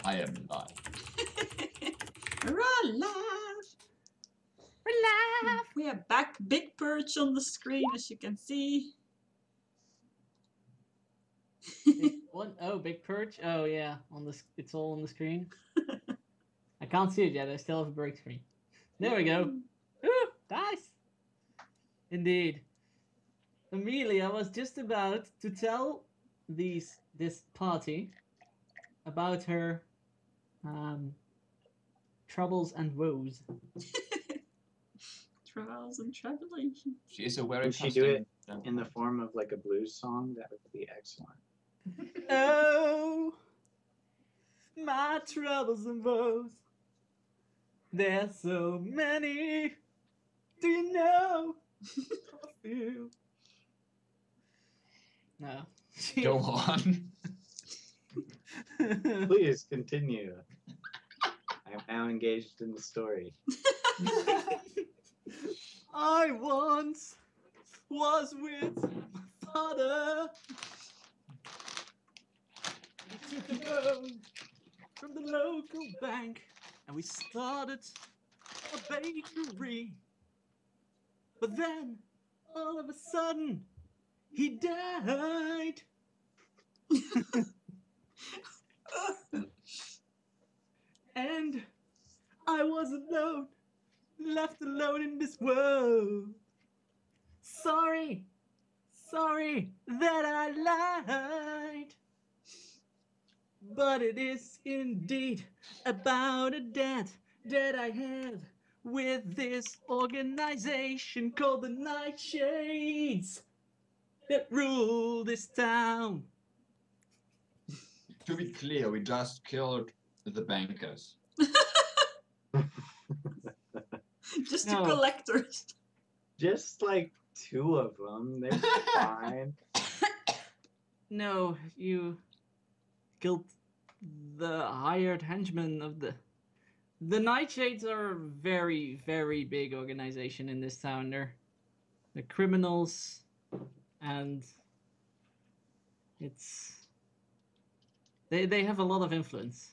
I am live. We're alive! We're live! We are back. Big Perch on the screen, as you can see. What? Oh, Big Perch? Oh, yeah. It's all on the screen. I can't see it yet. I still have a break screen. There we go. Ooh, nice! Indeed. Amelia was just about to tell this party about her troubles and woes. Trials and tribulations. She is a very Would she do it in the form of like a blues song? That would be excellent. Oh, my troubles and woes. There's so many. Do you know? I feel. No. Go on. Please continue. I'm now engaged in the story. I once was with my father. We took a loan from the local bank and we started a bakery. But then, all of a sudden, he died. And I was alone, left alone in this world. Sorry that I lied. But it is indeed about a debt that I have with this organization called the Nightshades that rule this town. To be clear, we just killed the bankers. Just No. the collectors. Just like 2 of them. They're fine. No, you killed the hired henchmen of the Nightshades are a very, very big organization in this town. They're criminals, and they have a lot of influence.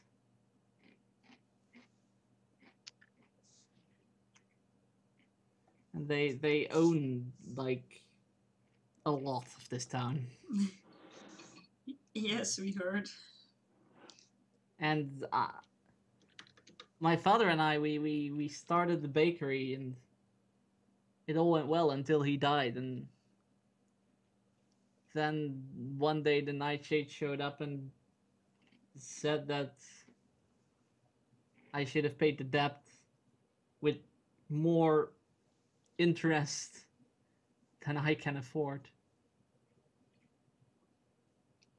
And they own like a lot of this town. Yes, we heard. And my father and I, we started the bakery, and it all went well until he died. And then one day the Nightshade showed up and said that I should have paid the debt with more interest than I can afford.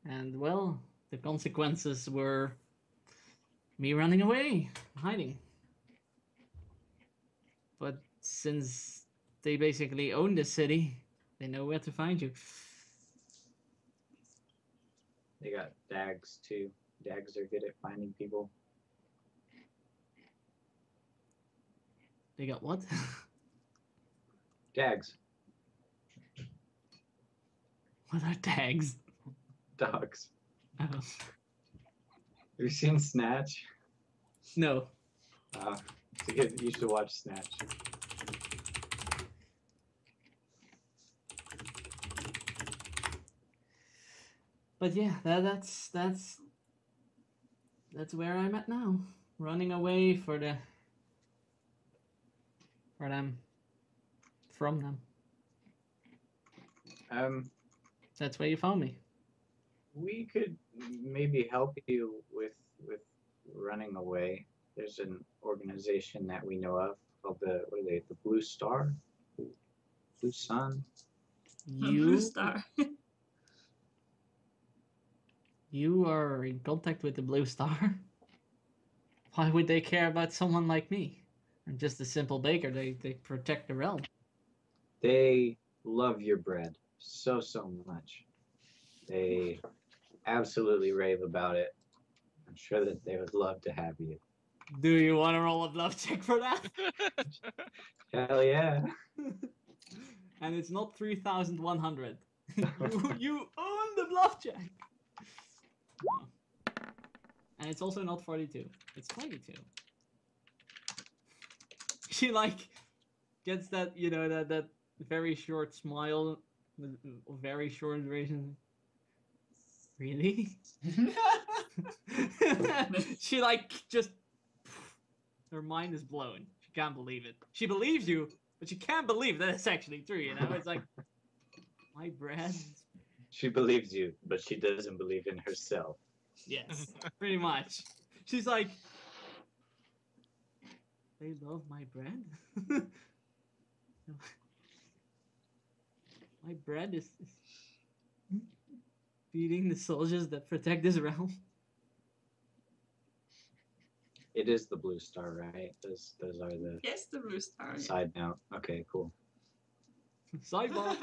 And well, the consequences were me running away, hiding. But since they basically own the city, they know where to find you. They got dags too. Dags are good at finding people. They got what? Dags. What are tags? Dogs. Oh. Have you seen Snatch? No. You should watch Snatch. But yeah, that's where I'm at now. Running away from them. That's where you found me. We could maybe help you with running away. There's an organization that we know of called the Blue Star, Blue Sun. Blue Star. You are in contact with the Blue Star? Why would they care about someone like me? I'm just a simple baker. They protect the realm. They love your bread so much. They absolutely rave about it. I'm sure that they would love to have you. Do you want to roll a bluff check for that? Hell yeah. And it's not 3,100. you own the bluff check. No. And it's also not 42. It's 22. She like gets that, you know, that very short smile, very short duration. Really? She like just her mind is blown. She can't believe it. She believes you, but she can't believe that it's actually true, you know? It's like my bread. She believes you, but she doesn't believe in herself. Yes, pretty much. She's like, they love my bread? My bread is feeding the soldiers that protect this realm. It is the blue star, right? Those are the Yes, the blue star. side note. Okay, cool. Sidebar.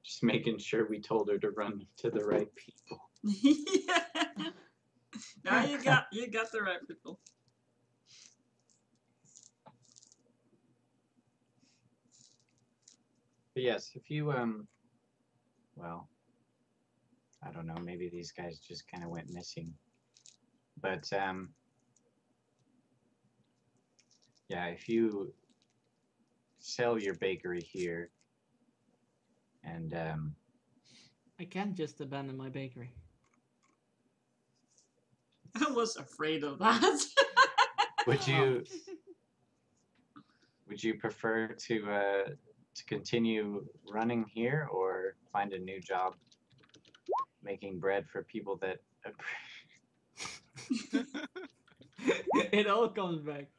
Just making sure we told her to run to the right people. Yeah. Now you got the right people. But yes, if you well, I don't know, maybe these guys just kind of went missing. But yeah, if you sell your bakery here and I can't just abandon my bakery. I was afraid of that. would you prefer to continue running here or find a new job making bread for people that It all comes back.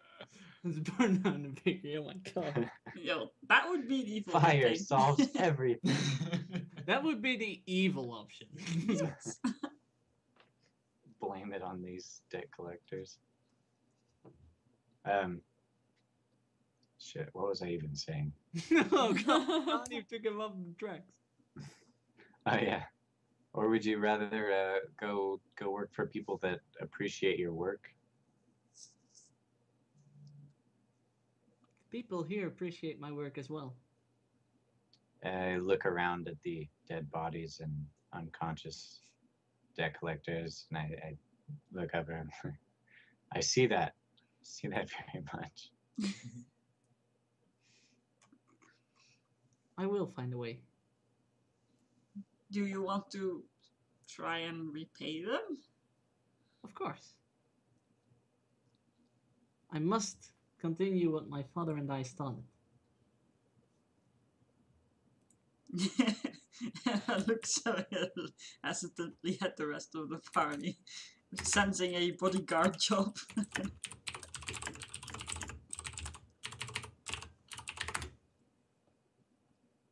Let's burn down the bakery. Oh my god. Yo, that would be the evil fire thing. solves everything? That would be the evil option. Yes. Blame it on these debt collectors. Shit, what was I even saying? Oh god, you took him off the tracks. Oh yeah. Or would you rather go work for people that appreciate your work? People here appreciate my work as well. Look around at the dead bodies and unconscious debt collectors, and I look up and I see that very much. I will find a way. Do you want to try and repay them? Of course. I must continue what my father and I started. I look so hesitantly at the rest of the party, sensing a bodyguard job.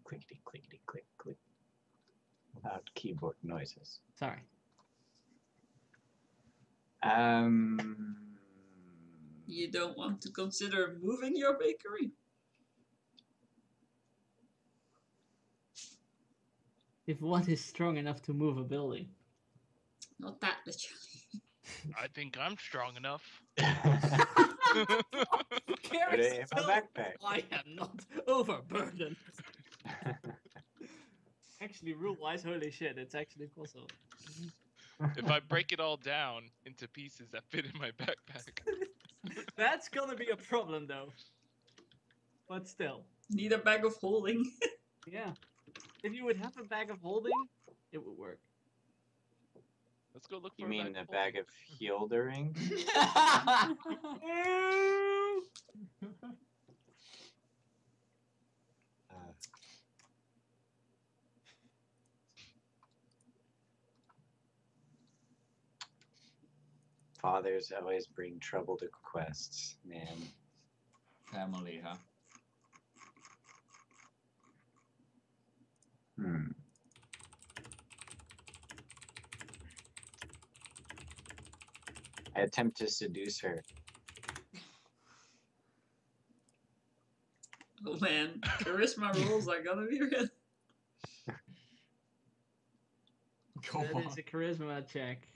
Clickety clickety click click. Loud keyboard noises. Sorry. You don't want to consider moving your bakery? If one is strong enough to move a building. Not that literally. I think I'm strong enough. Put it in my backpack. I am not overburdened. Actually, rule-wise, holy shit, it's actually possible. If I break it all down into pieces that fit in my backpack. That's gonna be a problem, though. But still. Need a bag of holding. Yeah. If you would have a bag of holding, it would work. Let's go look for You mean a of bag of Hildering? Fathers always bring trouble to quests, man. Family, huh? I attempt to seduce her. Oh man, charisma rolls are gonna be real. Go That on. is a charisma check.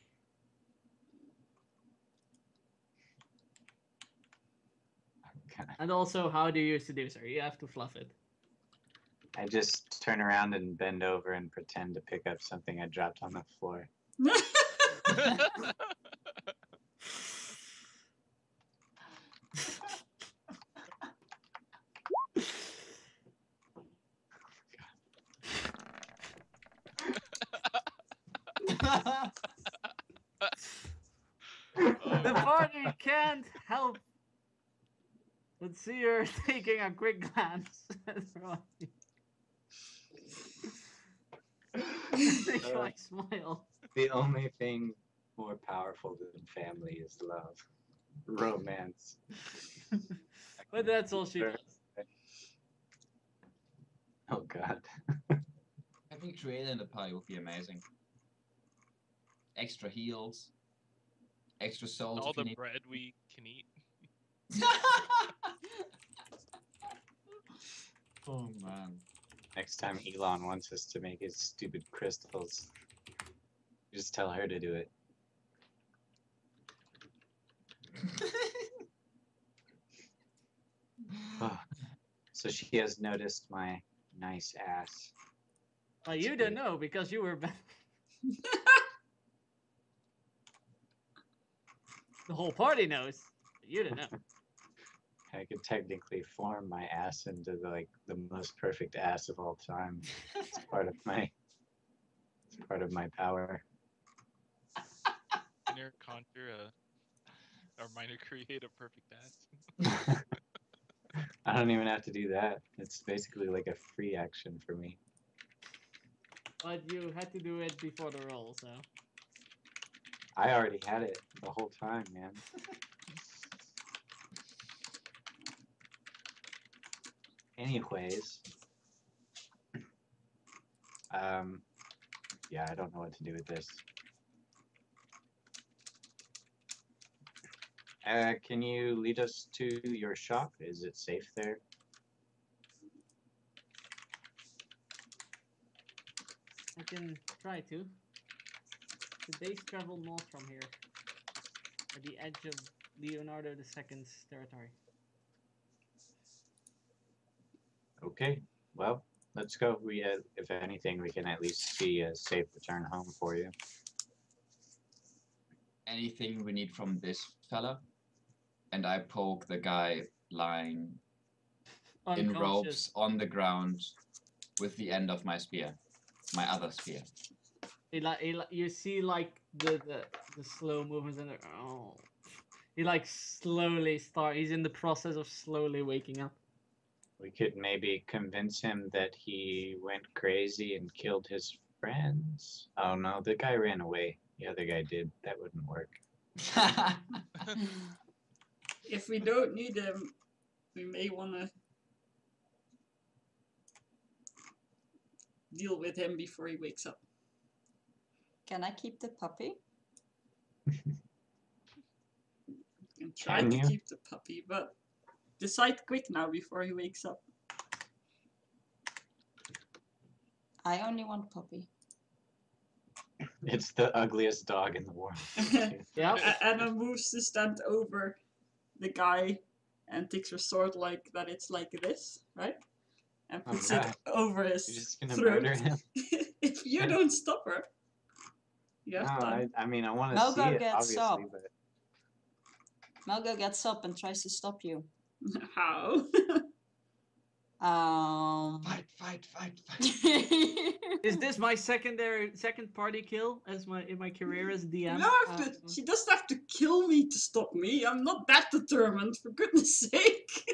And also, how do you seduce her? You have to fluff it. I just turn around and bend over and pretend to pick up something I dropped on the floor. The party can't help but see her taking a quick glance at Ronnie. Make my smile. The only thing more powerful than family is love. Romance. But that's all she does. Oh god. Having created in the party would be amazing. Extra heals. Extra souls All if you the need. bread we can eat. Oh man. Next time Elon wants us to make his stupid crystals, just tell her to do it. Oh, so she has noticed my nice ass. Well, you don't know because you were back. The whole party knows. But you don't know. I could technically form my ass into the most perfect ass of all time. It's part of my power. Minor conjure or minor create a perfect ass. I don't even have to do that. It's basically like a free action for me. But you had to do it before the roll, so. I already had it the whole time, man. Anyways, yeah, I don't know what to do with this. Can you lead us to your shop? Is it safe there? I can try to. The days travel north from here, at the edge of Leonardo II's territory. Okay, well, let's go. We, if anything, we can at least see a safe return home for you. Anything we need from this fella? And I poke the guy lying in ropes on the ground with the end of my spear. My other spear. You see like the slow movements and he like slowly he's in the process of slowly waking up. We could maybe convince him that he went crazy and killed his friends. Oh no, the guy ran away. The other guy did. That wouldn't work. If we don't need him, we may want to deal with him before he wakes up. Can I keep the puppy? And try Can to you? keep the puppy, but decide quick now before he wakes up. I only want puppy. It's the ugliest dog in the world. Yeah. Anna moves to stand over the guy and takes her sword like that. It's like this, right? And puts it God. over You're his just gonna throat. murder him? If you don't stop her, you No, have time. I mean, I want to Melgo see it, gets up. obviously, but Melgo gets up and tries to stop you. How? Fight, fight, fight, fight. Is this my second party kill as in my career as DM? You have to, she doesn't have to kill me to stop me. I'm not that determined, for goodness sake.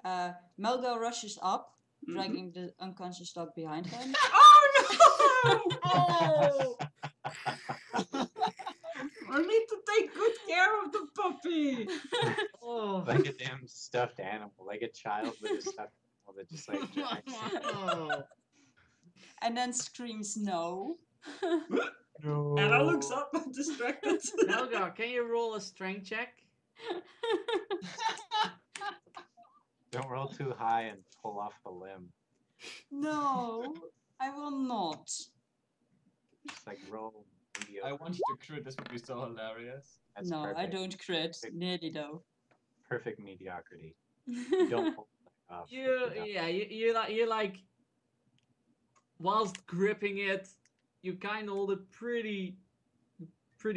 Melgo rushes up, dragging the unconscious dog behind him. Oh no! Oh! I need to take good care of the puppy. Oh. like a damn stuffed animal, like a child with a stuffed animal that just like drags. Oh. And then screams no. No. Anna looks up, distracted. Melgar, can you roll a strength check? Don't roll too high and pull off a limb. No, I will not. Just like roll I mediocre. want you to crit. This would be so hilarious. That's No, I perfect. don't crit. Nearly though. Perfect mediocrity. You don't pull Oh, you like whilst gripping it, you kind of hold it pretty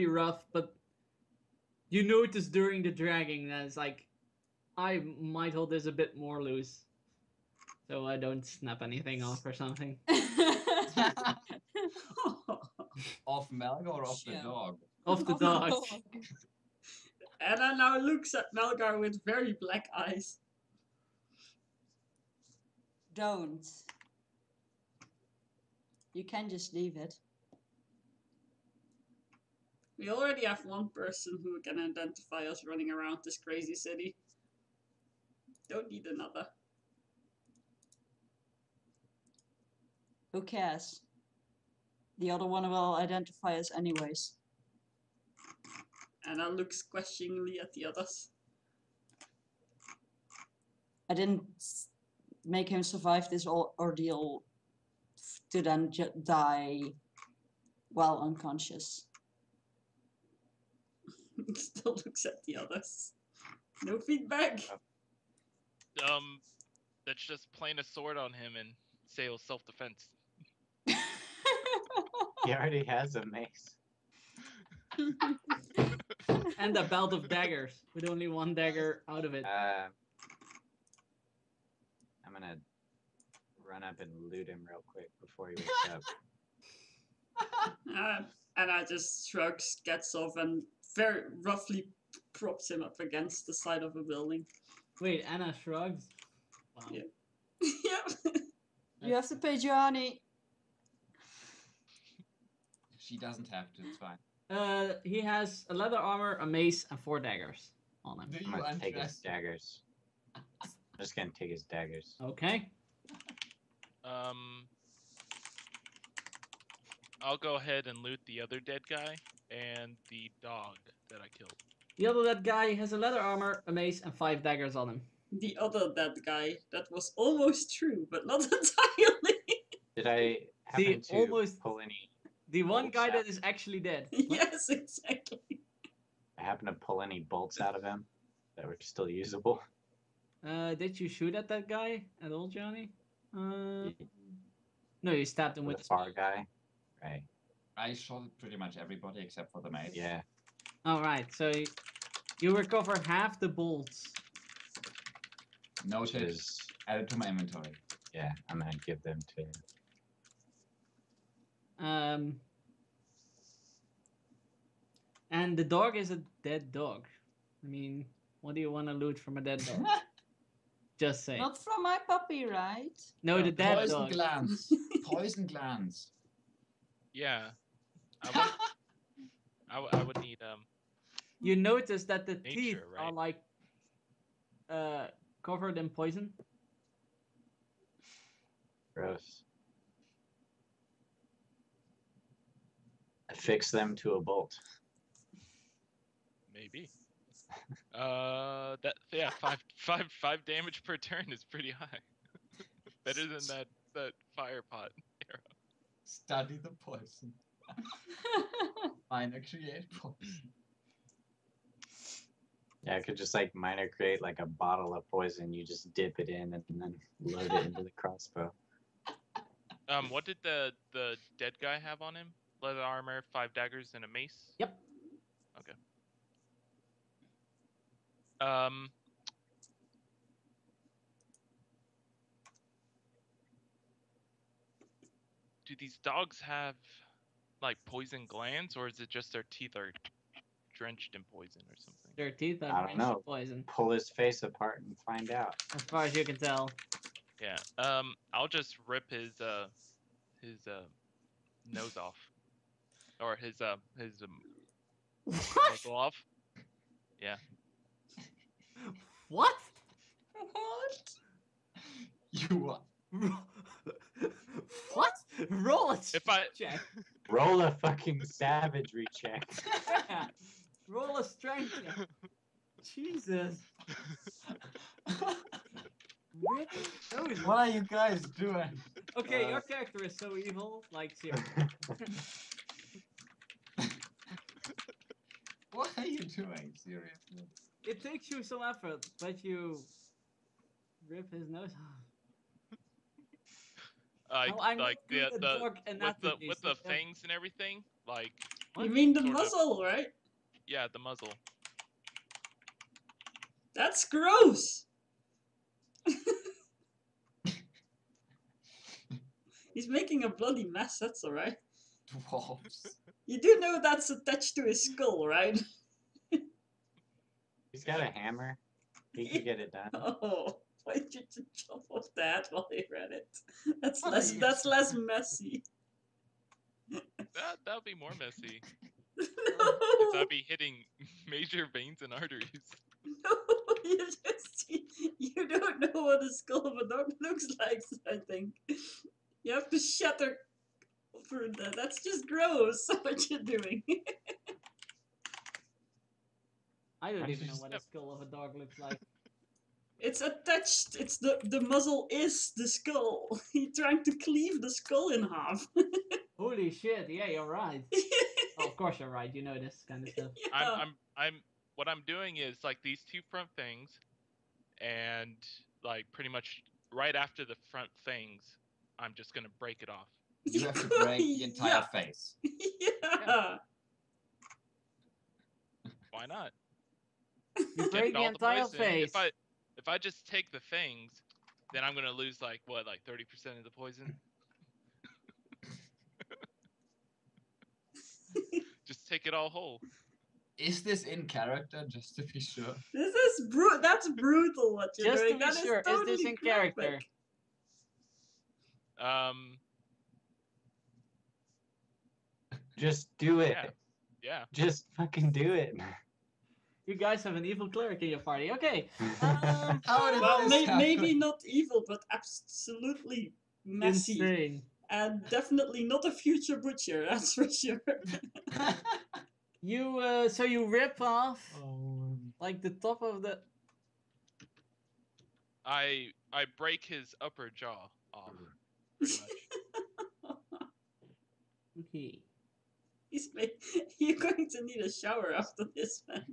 rough, but you notice during the dragging that it's like I might hold this a bit more loose, so I don't snap anything off or something. Off Melgar or off the Yeah. dog? Off the dog. Anna now looks at Melgar with very black eyes. Don't. You can just leave it. We already have one person who can identify us running around this crazy city. Don't need another. Who cares? The other one will identify us anyways. Anna looks questioningly at the others. I didn't make him survive this ordeal to then die while unconscious. Still looks at the others. No feedback. Let's just plant a sword on him and say it was self-defense. He already has a mace. And a belt of daggers with only one dagger out of it. I'm gonna run up and loot him real quick before he wakes up. Anna just shrugs, gets off, and very roughly props him up against the side of a building. Wait, Anna shrugs. Wow. Yeah. Yep. You have to pay Gianni. She doesn't have to, it's fine. He has a leather armor, a mace, and 4 daggers on him. Do I'm you gonna take his undress? daggers. I'm just gonna take his daggers. Okay. I'll go ahead and loot the other dead guy and the dog that I killed. The other dead guy has a leather armor, a mace, and 5 daggers on him. The other dead guy, that was almost true, but not entirely. Did I happen to almost- pull any? The one Bolts guy out. that is actually dead. Yes, exactly. I happen to pull any bolts out of him that were still usable. Did you shoot at that guy at all, Johnny? No, you stabbed him with The the far spear. guy, right? I shot pretty much everybody except for the maid. Yeah. Alright, so you recover half the bolts. Noted. Is Added to my inventory. yeah. I'm gonna give them to. And the dog is a dead dog. I mean, what do you want to loot from a dead dog? Just say. Not from my puppy, right? No, the dead Poison dog. glands. Poison glands. Yeah. I would need You notice that the Nature, teeth right? are like covered in poison. Gross. Affix them to a bolt. maybe. Five damage per turn is pretty high. Better than that fire pot arrow. Study the poison. Minor create poison. Yeah, I could just like minor create like a bottle of poison. You just dip it in and then load it into the crossbow. What did the dead guy have on him? Leather armor, 5 daggers, and a mace? Yep. Okay. Do these dogs have like poison glands, or is it just their teeth are drenched in poison or something? Their teeth I are don't drenched in know. poison, Pull his face apart and find out. as far as you can tell. Yeah. I'll just rip his nose off, or his What? muzzle off. Yeah. What? What? You are. What? Roll a If I check. Roll a fucking savagery check. Yeah. Roll a strength check. Jesus. Rip his nose What are you guys doing? Okay, your character is so evil, like seriously. What are you doing? Seriously. It takes you some effort, but you Rip his nose off. Like, No, I'm not like good at dog with anatomy, with so the yeah. fangs and everything. Like, You What? mean the Sort of. muzzle, right? yeah, the muzzle. That's gross! He's making a bloody mess, that's alright. Dwarves. You do know that's attached to his skull, right? He's got a hammer. He can get it done. Oh, why did you jump off that while he read it? That's What less are you that's less messy. That would be more messy. No, 'Cause I'd be hitting major veins and arteries. no, you don't know what a skull of a dog looks like, I think. You have to shatter for that. That's just gross what you're doing. I don't I even know just- what a skull of a dog looks like. It's attached. It's the muzzle is the skull. You're trying to cleave the skull in half. Holy shit! Yeah, you're right. Oh, of course you're right. You know this kind of stuff. Yeah. What I'm doing is like these two front fangs, and like pretty much right after the front fangs, I'm just gonna break it off. You have to break the entire Yeah. face. Yeah. Why not? You Get break the all entire poison. face. If I just take the fangs, then I'm gonna lose like what, like 30% of the poison. Just take it all whole. Is this in character, just to be sure? This is That's brutal what you're Just doing. to be That sure, is totally is this in graphic. character? Just do it. Yeah. Yeah. Just fucking do it. You guys have an evil cleric in your party. Okay. How did Well, this happen? maybe not evil, but absolutely messy. Insane. And definitely not a future butcher, that's for sure. You so you rip off Oh. like the top of the. I break his upper jaw off. Pretty much. Okay. You're going to need a shower after this, man.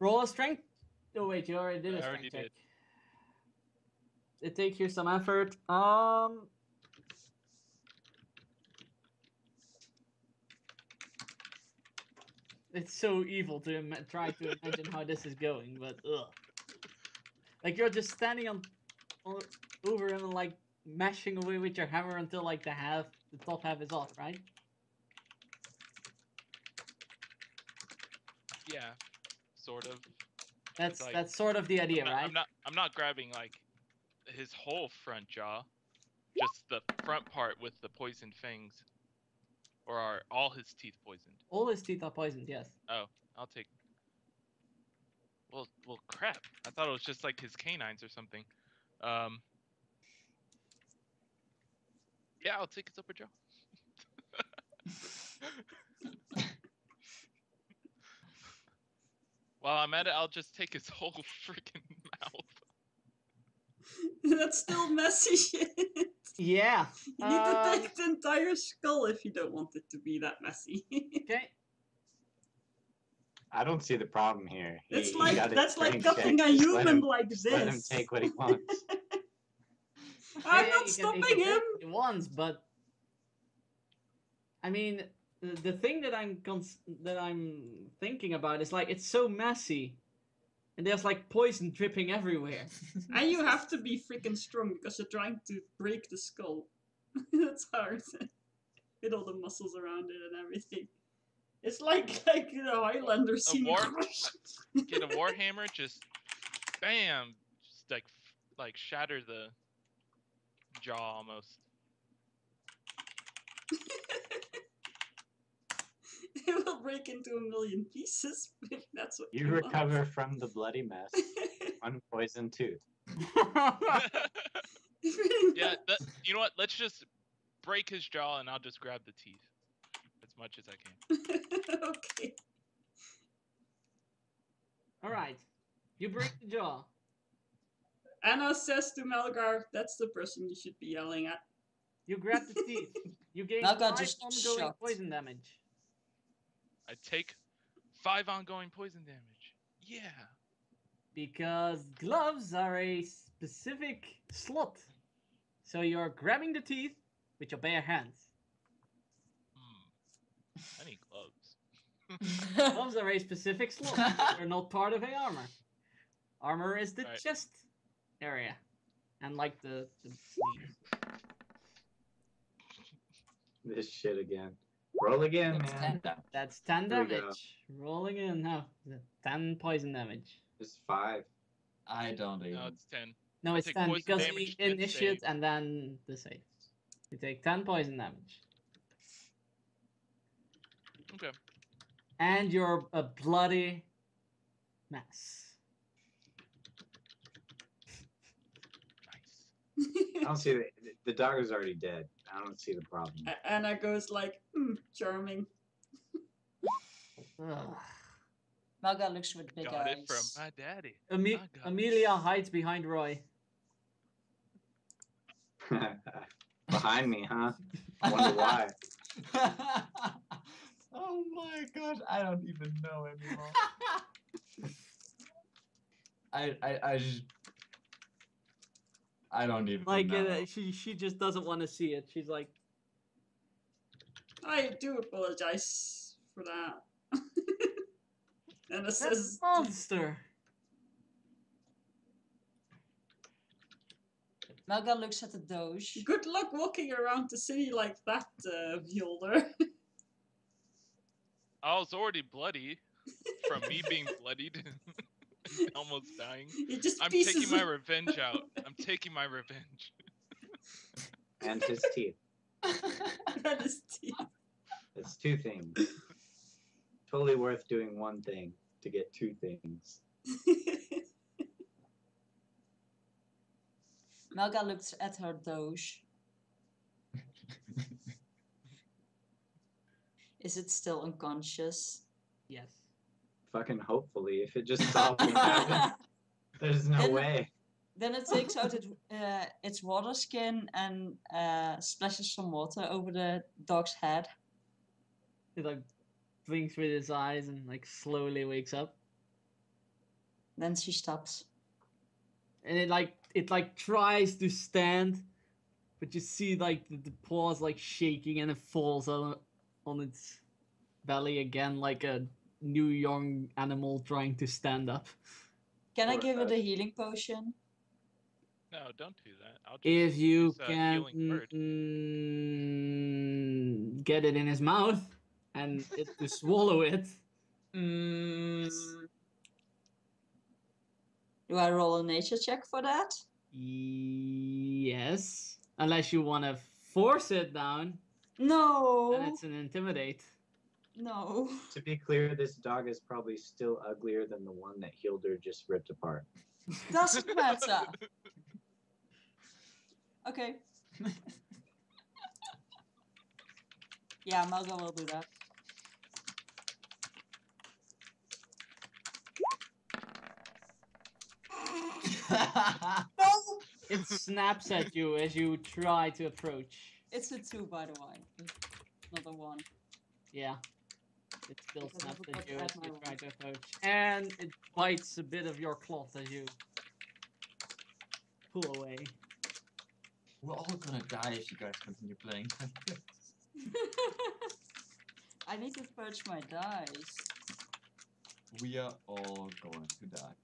Roll a strength. Oh wait, you already did a I strength already check. did. It takes you some effort. It's so evil to try to imagine how this is going, but ugh. Like you're just standing over him and like mashing away with your hammer until like the top half is off, right? Yeah. Sort of. That's like- that's sort of the idea, right? I'm not grabbing like his whole front jaw, just the front part with the poisoned fangs, or are all his teeth poisoned? All his teeth are poisoned, yes. Oh, I'll take. Well, crap. I thought it was just like his canines or something. Yeah, I'll take his upper jaw. While I'm at it, I'll just take his whole freaking mouth. That's still messy shit. Yeah. You need to take the entire skull if you don't want it to be that messy. Okay. I don't see the problem here. It's He like got his that's like strength cutting check. a Just human like just this. let him take what he wants. I'm Yeah, not you stopping can him. take it once, but I mean, the thing that I'm thinking about is like it's so messy, and there's like poison dripping everywhere. And you have to be freaking strong because you're trying to break the skull. That's hard. With all the muscles around it and everything. It's like you know, Highlander scene. Get a warhammer, just bam, just like shatter the jaw almost. It will break into a million pieces if that's what You you recover from the bloody mess. One poison tooth. Yeah, you know what? Let's just break his jaw and I'll just grab the teeth as much as I can. Okay. All right, you break the jaw. Anna says to Melgar, that's the person you should be yelling at. You grab the teeth. You gain Malgar 5 just ongoing shocked. poison damage. I take 5 ongoing poison damage. Yeah. Because gloves are a specific slot. So you're grabbing the teeth with your bare hands. I need gloves. Gloves are a specific slot. They're not part of a armor. Armor is the Right. chest area. And like the sleeves. This shit again. Roll again, That's man. 10 damage. That's 10 There we go. damage. Rolling in now. 10 poison damage. It's 5. I don't even. No, it's 10. No, I it's take 10 poison because damage he and initiate save. and then the save. You take 10 poison damage. Okay. And you're a bloody mess. Nice. I don't see the dog is already dead. I don't see the problem. Anna goes like, charming. Ugh. Malga looks with big Got eyes. it from my daddy. Ami- I got it. Amelia hides behind Roy. Behind me, huh? I wonder why. Oh my god, I don't even know anymore. I don't even Like know. she just doesn't want to see it. She's like, I do apologize for that. And it that's says, a monster. Malga looks at the Doge. good luck walking around the city like that, Vjolder. I was already bloody from me being bloodied and almost dying. He just I'm pieces taking my of- revenge out. I'm taking my revenge. And his teeth. and his teeth. It's 2 things. Totally worth doing one thing to get 2 things. Malga looks at her Doge. Is it still unconscious? Yes. Fucking hopefully, if it just stopped me happen, there's no Then- way. Then it takes out its water skin and splashes some water over the dog's head. He like blinks with his eyes and like slowly wakes up. Then she stops. And it like tries to stand, but you see like the paws like shaking and it falls on its belly again like a new young animal trying to stand up. Can I Or, give it a healing potion? No, don't do that. I'll just If you use, can healing word. get it in his mouth and it to swallow it. Do I roll a nature check for that? Yes. Unless you want to force it down, No. then it's an intimidate. No. To be clear, this dog is probably still uglier than the one that Hildur just ripped apart. Doesn't matter. Okay. Yeah, Malga will do that. No! It snaps at you as you try to approach. It's a 2, by the way. Not a 1. Yeah. It still Because I snaps forgot at to you as add you my try one. to approach. And it bites a bit of your cloth as you pull away. We're all gonna die if you guys continue playing. I need to purge my dice. We are all going to die.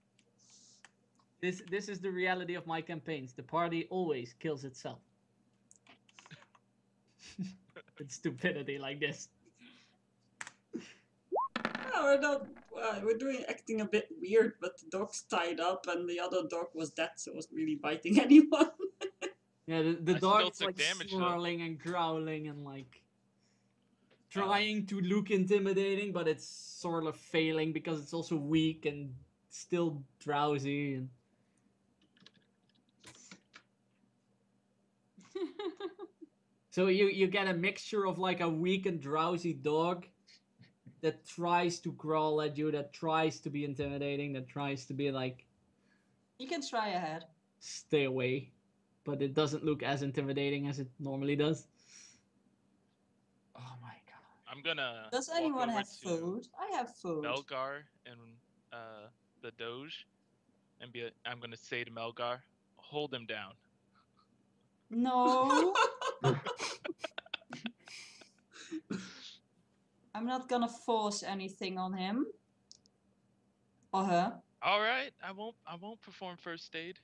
This is the reality of my campaigns. The party always kills itself. It's stupidity like this. No, we're not. We're doing acting a bit weird, but the dog's tied up and the other dog was dead, so it wasn't really biting anyone. Yeah, the I still dog's took like damage, though. snarling and growling and like trying to look intimidating, but it's sort of failing because it's also weak and still drowsy. And so you get a mixture of like a weak and drowsy dog that tries to growl at you, that tries to be intimidating, that tries to be like You can try ahead. stay away, but it doesn't look as intimidating as it normally does. Oh my god. I'm gonna. Does walk anyone over have to food? I have food. Belgar and the Doge, and I'm gonna say to Melgar, hold him down. No. I'm not gonna force anything on him. Or her. All right, I won't perform first aid.